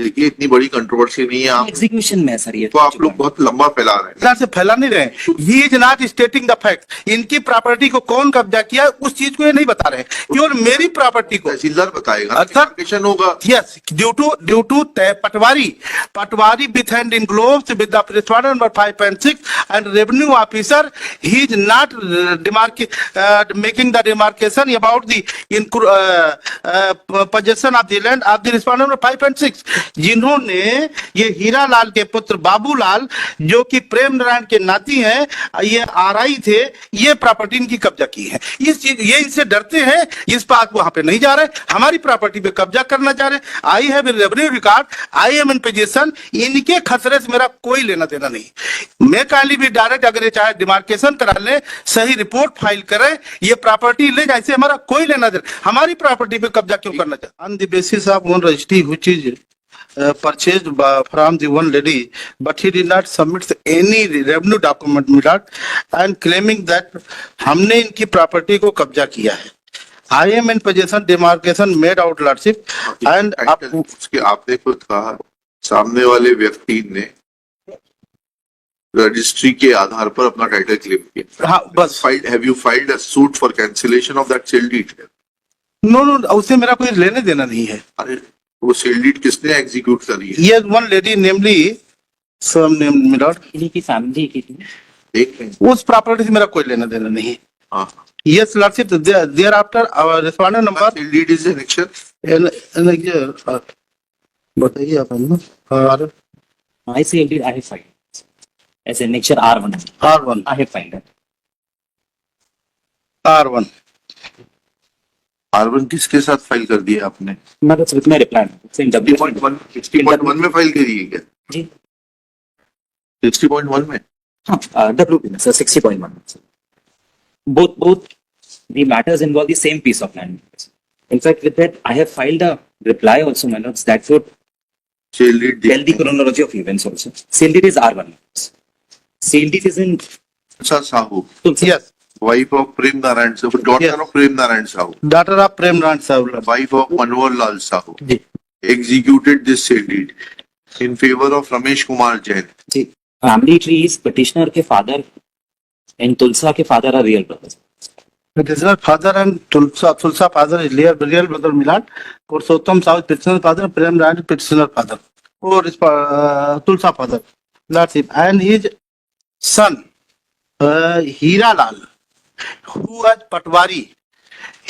देखिए इतनी बड़ी कंट्रोवर्सी नहीं है, आप एग्जीक्यूशन में है सर ये तो आप लोग बहुत लंबा फैला रहे हैं। इधर से फैला नहीं रहे, he is not stating the fact. इनकी प्रॉपर्टी को कौन कब्जा किया उस चीज को ये नहीं बता रहे, केवल मेरी प्रॉपर्टी को तहसीलदार बताएगा, अच्छा। डिमार्केशन होगा। Yes, due to Patwari with hand in gloves with the responder number 5 and 6 and revenue officer, he is not making the demarcation about the possession of the land of the responder number 5 and 6, जिन्होंने ये हीरा लाल के पुत्र बाबूलाल जो कि प्रेम नारायण के नाती हैं, ये आरआई थे, ये प्रॉपर्टी इनकी कब्जा की है। इस चीज ये इनसे डरते हैं, इस बात वहां पे नहीं जा रहे, हमारी प्रॉपर्टी पे कब्जा करना चाह रहे। I have revenue record, I am in position, इनके खतरे से मेरा कोई लेना देना नहीं। मैं काइंडली भी डायरेक्ट, अगर ये चाहे डिमार्केशन करा ले, सही रिपोर्ट फाइल करे, ये प्रॉपर्टी ले जाए, हमारा कोई लेना देना, हमारी प्रॉपर्टी पे कब्जा क्यों करना चाहते? On the basis of one registry which is purchased from the one lady, but he did not submit any revenue document and claiming that हमने इनकी प्रॉपर्टी को कब्जा किया है। I am in possession, demarcation made out lordship and उसके आपने खुद कहा सामने वाले व्यक्ति ने रजिस्ट्री के आधार पर अपना टाइटल क्लेम किया। हाँ बस। Have you filed a suit for cancellation of that sale deed? No उससे मेरा कोई लेने देना नहीं है। अरे वो सेल डीड किसने एग्जीक्यूट करी है? Yes, one lady namely some name मिला, इन्हीं की फैमिली की थी। देख रहे हैं। उस प्रॉपर्टी से मेरा कोई लेना देना नहीं है। हाँ। Yes, lordship, thereafter our respondent number sale deed is annexure. बताइए आप हमने और I say indeed I have filed as annexure R1. R1 I have filed it. R1 R1 किसके साथ फाइल कर दिया आपने? That's with my reply. It's in W. 60.1 में फाइल करी है क्या? जी 60.1 में? हाँ WP में sir 60.1. Both the matters involve the same piece of land. In fact, with that I have filed a reply also, my lords. That would sale deed tell the chronology of events also. Sale deed is R1. Sale deed is in Tulsa Sahu, Yes, wife of Prem Narayan Sahu, daughter Yes. of Prem Narayan Sahu, daughter of Prem Narayan Sahu, wife of Manwar Lal Sahu, जी executed this sale deed in favor of Ramesh Kumar Jain. जी family tree is petitioner के father and Tulsa के father are real brothers. petitioner father and Tulsa father is real brother Milan, Purushottam Sahu petitioner father, Prem Narayan petitioner father, or Tulsa father, that's it, and his son Hira Lal who was patwari,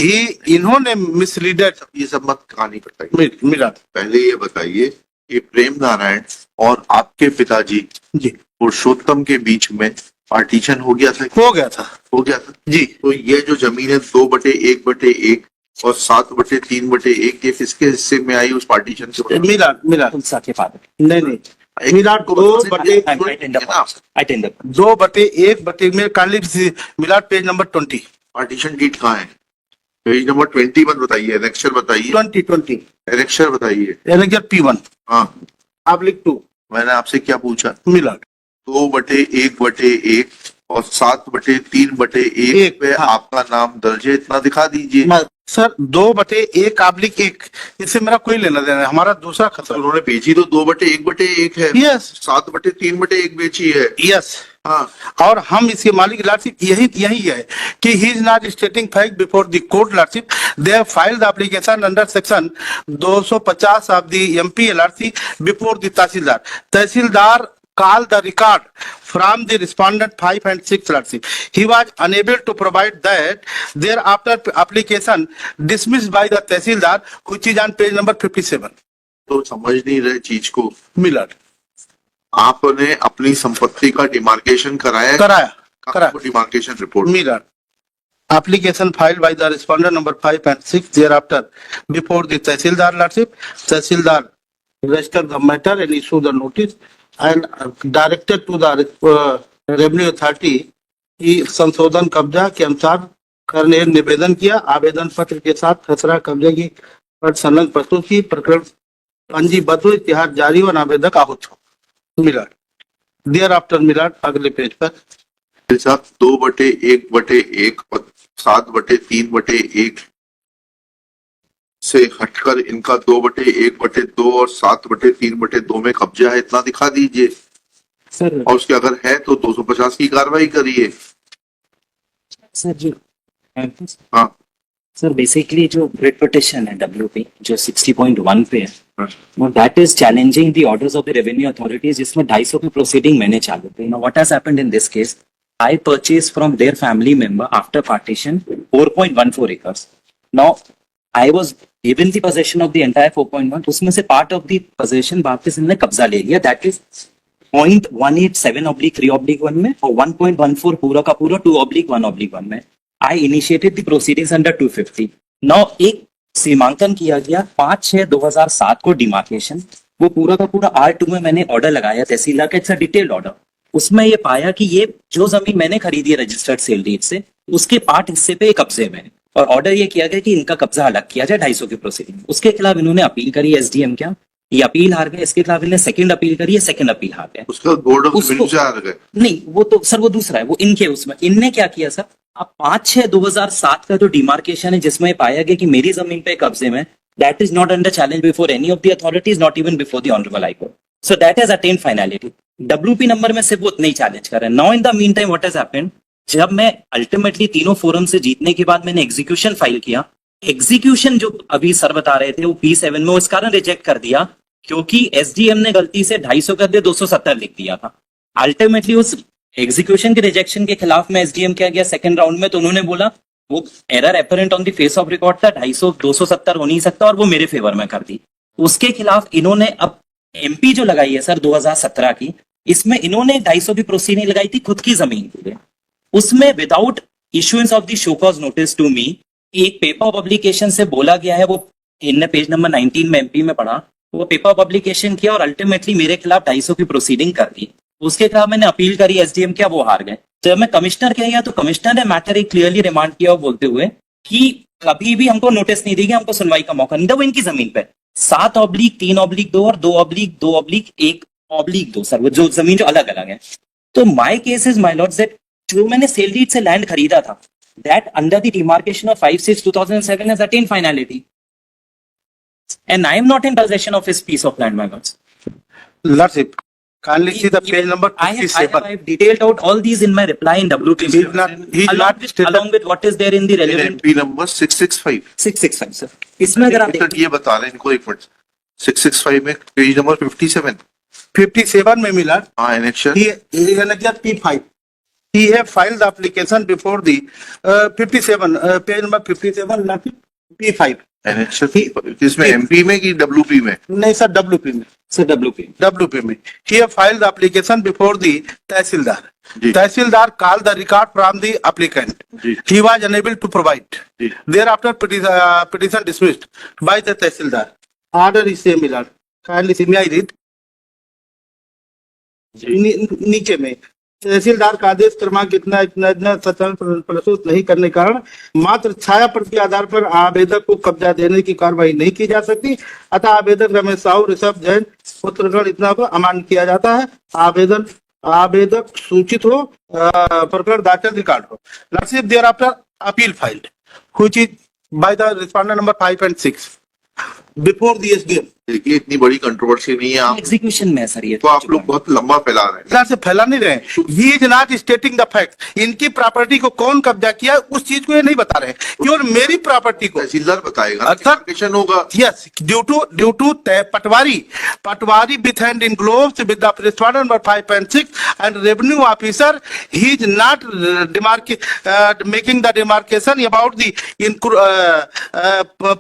he इन्होंने मिसलीडेड ये सब मत कहानी बताइए, मिला पहले ये बताइए कि प्रेम नारायण और आपके पिताजी जी, पुरुषोत्तम के बीच में पार्टीशन हो गया था? हो गया था हो गया था जी। तो ये जो जमीन है 2/1/1 और 7/3/1, ये किसके हिस्से में आई उस पार्टीशन से? मिला Tulsa के father. नहीं मिलाट को 2/1 I tender. I tender. 2/1 में काइंडली मिलाट पेज नंबर 20 पार्टीशन डीड कहाँ है? पेज नंबर 21 बताइए, एनेक्चर बताइए, 20 एनेक्चर बताइए। एनेक्चर P1 हाँ, आप लिख 2 मैंने आपसे क्या पूछा? मिलाट 2/1/1 और 7/3/1 पे हाँ। आपका नाम दर्ज है, इतना दिखा दीजिए। सर 2/1/1, इससे मेरा कोई लेना देना है, हमारा दूसरा खतरा। उन्होंने बेची तो 2/1/1 है, यस 7/3/1 बेची है। यस हाँ, और हम इसके मालिक लॉर्डशिप यही है कि he is not स्टेटिंग fact before the court lordship, they have filed the application under section 250 of the MP LRC before the tehsildar. Tehsildar call the record from the respondent 5 and 6 lordship. He was unable to provide that. Thereafter application dismissed by the Tehsildar, which is on page number 57. तो समझ नहीं रहे चीज को। Millet आपने अपनी संपत्ति का डिमार्केशन कराया? कराया डिमार्केशन रिपोर्ट मिलट application filed by the respondent number 5 and 6 thereafter before the Tehsildar lordship. Tehsildar registered the matter and issued the notice and directed to the revenue authority की संशोधन कब्जा के अनुसार करने निवेदन किया। आवेदन पत्र के साथ खसरा कब्जे की संलग्न प्रस्तुत की, प्रकरण पंजीबद्ध हुई, इतिहास जारी और आवेदक आहूत हो। मिलाट देयर आफ्टर मिलाट अगले पेज पर 2/1/1 और 7/3/1 से हटकर इनका 2/1/2 और 7/3/2 में कब्जा है, इतना दिखा दीजिए। सर और उसके अगर है तो 250 की कार्रवाई करिए। सर जो हाँ सर बेसिकली जो ग्रिड पिटिशन है WP जो 60.1 पे है, हाँ। That is challenging the orders of the revenue authorities, जिसमें 250 की प्रोसीडिंग मैंने चालू की। Now what has happened in this case, I purchased from their family member after partition 4.14 acres. Now, I was given the possession of the entire 4.1. उसमें से part of the possession वापस इन्होंने कब्जा ले लिया, that is 0.187/3/1 में और 1.14 पूरा का पूरा 2/1/1 में। I initiated the proceedings under 250. Now, एक सीमांकन किया गया 5/6/2007 को डिमार्केशन, वो पूरा का पूरा R2 में मैंने ऑर्डर लगाया तहसीलदार का, इट्स अ डिटेल्ड ऑर्डर। उसमें ये पाया कि ये जो जमीन मैंने खरीदी है रजिस्टर्ड सेल डीड से, उसके पार्ट हिस्से पे कब्जे में है, और ऑर्डर ये किया गया कि इनका कब्जा अलग किया जाए 250 की प्रोसीडिंग। उसके खिलाफ इन्होंने अपील करी, SDM क्या ये अपील हार गए, इसके खिलाफ इन्होंने सेकंड अपील करी है, सेकंड अपील हार गए। उसका बोर्ड ऑफ उसको- रेवेन्यू से आ गए। नहीं वो तो सर वो दूसरा है, वो इनके उसमें इनने क्या किया सर, अब 5/6/2007 का जो डिमार्केशन है जिसमें पाया गया कि मेरी जमीन पे कब्जे में, that is not under challenge before any of the authorities, not even before the honourable high court, so that has attend finality. WP number में सिर्फ वो उतना ही चैलेंज कर रहे हैं। Now in the mean time what has happened, जब मैं ultimately तीनों फोरम से जीतने के बाद मैंने एग्जीक्यूशन फाइल किया, एग्जीक्यूशन जो अभी सर बता रहे थे वो P7 में, वो इस कारण रिजेक्ट कर दिया क्योंकि SDM ने गलती से 250 कर दिया, 270 लिख दिया था। अल्टीमेटली उस एग्जीक्यूशन के रिजेक्शन के खिलाफ में SDM क्या गया सेकंड राउंड में, तो उन्होंने बोला वो error apparent on the face of record था, 250 270 हो नहीं सकता, और वो मेरे फेवर में कर दी। उसके खिलाफ इन्होंने अब MP जो लगाई है सर 2017 की, इसमें इन्होंने 250 की प्रोसीडिंग लगाई थी खुद की जमीन के लिए, उसमें without issuance of the show cause notice to me, एक पेपर पब्लिकेशन से बोला गया है, वो इनने पेज नंबर 19 में MP में पढ़ा, वो पेपर पब्लिकेशन किया और अल्टीमेटली मेरे खिलाफ 250 की प्रोसीडिंग कर दी। उसके खिलाफ मैंने अपील करी, SDM क्या वो हार गए। जब मैं कमिश्नर के गया तो कमिश्नर ने मैटर एक क्लियरली रिमांड किया बोलते हुए कि कभी भी हमको नोटिस नहीं देगी, हमको सुनवाई का मौका नहीं था, वो इनकी जमीन पे 7/3/2 और 2/2/1/2 सर, वो जो जमीन जो अलग अलग है। तो my case is my Lord's that जो मैंने सेल डीड से लैंड खरीदा था, that under the demarcation of 5/6/2007 has attend finality and I am not in possession of his piece of land, my lords. Lordship, kindly see the page number I have 57. detailed out all these in my reply in WP. He is not- he is not stated- along with what is there in the relevant MP number 665। 665 sir. इसमें अगर आप sir ये बता रहे हैं इनको, एक minute, 665 में पेज नंबर 57। 57 में मिला, हाँ annexation. he annexure P5. He have filed the application before the 57, page number 57, Lordship, P5. Annexation किसमें, MP में कि WP में? नहीं सर, WP में, sir WP. WP में। He have filed the application before the Tehsildar. जी। Tehsildar called the record from the applicant. जी। He was unable to provide. जी। Thereafter, petition dismissed by the Tehsildar. Order is same, my lord. Kindly see, may I read? नीचे में तहसीलदार का आदेश क्रमांक इतना इतना इतना सत्यापन प्रस्तुत नहीं करने के कारण मात्र छाया प्रति के आधार पर आवेदक को कब्जा देने की कार्रवाई नहीं की जा सकती, अतः आवेदक रमेश साहू ऋषभ जैन पुत्रगण इतना को अमान्य किया जाता है। आवेदक सूचित हो, प्रकरण दाखिल रिकॉर्ड हो। Lordship, thereafter appeal filed which is by the respondent number 5 and 6 before the SDM। देखिए इतनी बड़ी कंट्रोवर्सी नहीं है, आप एग्जीक्यूशन में है सर ये तो आप लोग बहुत लंबा फैला रहे हैं। इधर से फैला नहीं रहे। He is not stating the fact. इनकी प्रॉपर्टी को कौन कब्जा किया उस चीज को ये नहीं बता रहे, केवल मेरी प्रॉपर्टी को। तहसीलदार बताएगा, अच्छा। डिमार्केशन होगा। Yes, due to Patwari with hand in gloves with the respondent number 5 and 6 and revenue officer, he is not making the demarcation about the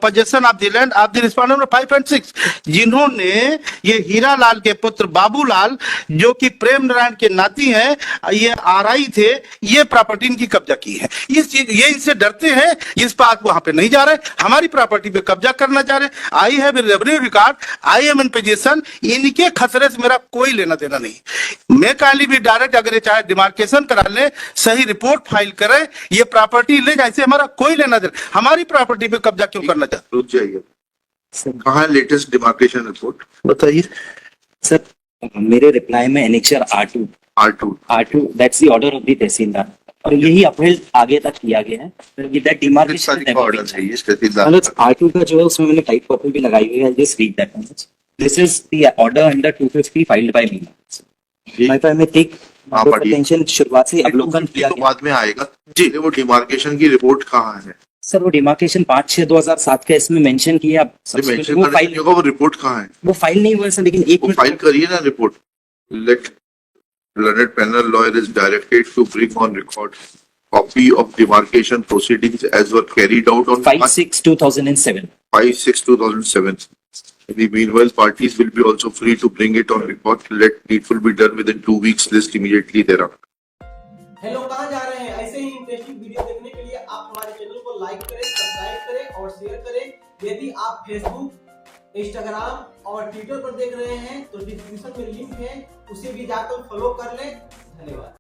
possession of the land of the respondent number 5 and 6, जिन्होंने ये हीरा लाल के पुत्र बाबूलाल जो कि प्रेम नारायण के नाती हैं, ये RI थे, ये प्रॉपर्टी इनकी कब्जा की है। इस चीज ये इनसे डरते हैं, इस बात वहां पे नहीं जा रहे, हमारी प्रॉपर्टी पे कब्जा करना चाह रहे। I have revenue record, I am in position, इनके खतरे से मेरा कोई लेना देना नहीं। मैं काइंडली भी डायरेक्ट, अगर ये चाहे डिमार्केशन करा ले, सही रिपोर्ट फाइल करे, ये प्रॉपर्टी ले जाए, हमारा कोई लेना देना। हमारी प्रॉपर्टी पे कब्जा क्यों करना चाहते? रुक जाइए, कहाँ है लेटेस्ट डिमार्केशन रिपोर्ट, बताइए सर। मेरे रिप्लाई में annexure R2 R2। That's the order of the tehsildar और यही अपहेल्ड आगे तक किया गया है। दैट किस डिमार्केशन तारीख का ऑर्डर है ये तहसीलदार मतलब आर्टिकल का जो है उसमें मैंने टाइप कॉपी भी लगाई हुई है। Just read that this is the order under 250 filed by me. जी। माय में टेक हाँ, पढ़िए। अटेंशन शुरुआत से अवलोकन किया तो गया। बाद में आएगा जी। वो डिमार्केशन की रिपोर्ट कहाँ है? सर वो डिमार्केशन 5/6/2007 का इसमें मेंशन किया। आप मेंशन वो करने फाइल नहीं होगा, वो रिपोर्ट कहाँ है? वो फाइल नहीं हुआ है सर, लेकिन एक वो मिनट फाइल करिए ना report. Let learned panel lawyer is directed to bring on record copy of demarcation proceedings as were carried out on 5/6/2007. 5/6/2007. In the meanwhile, parties will be also free to bring it on record. Let needful be done within 2 weeks list immediately thereafter. Hello, कहाँ जा रहे हैं? ऐसे ही interesting video देखने के लिए आप हमारे चैनल को लाइक करें, सब्सक्राइब करें और शेयर करें। यदि आप फेसबुक, इंस्टाग्राम और ट्विटर पर देख रहे हैं तो डिस्क्रिप्शन में लिंक है, उसे भी जाकर फॉलो कर लें। धन्यवाद।